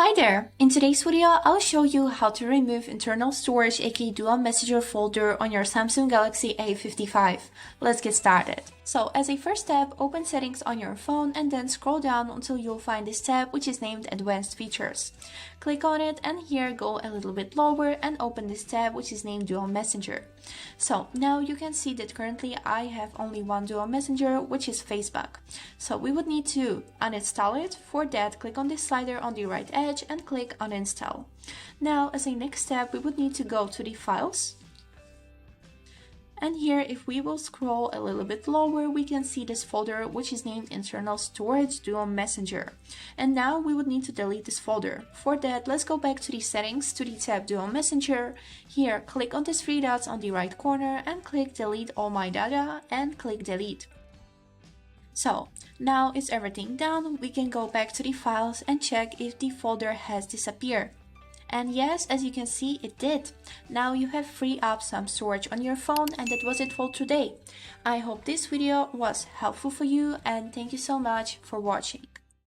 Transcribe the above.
Hi there! In today's video, I'll show you how to remove internal storage aka Dual Messenger folder on your Samsung Galaxy A55. Let's get started. So as a first step, open settings on your phone and then scroll down until you'll find this tab which is named Advanced Features. Click on it and here go a little bit lower and open this tab which is named Dual Messenger. So now you can see that currently I have only one Dual Messenger which is Facebook. So we would need to uninstall it. For that, click on this slider on the right edge and click uninstall. Now as a next step, we would need to go to the files. And here, if we will scroll a little bit lower, we can see this folder which is named Internal Storage Dual Messenger. And now we would need to delete this folder. For that, let's go back to the settings, to the tab Dual Messenger. Here, click on these three dots on the right corner and click Delete All My Data and click Delete. So now is everything done, we can go back to the files and check if the folder has disappeared. And yes, as you can see, it did. Now you have freed up some storage on your phone, and that was it for today. I hope this video was helpful for you and thank you so much for watching.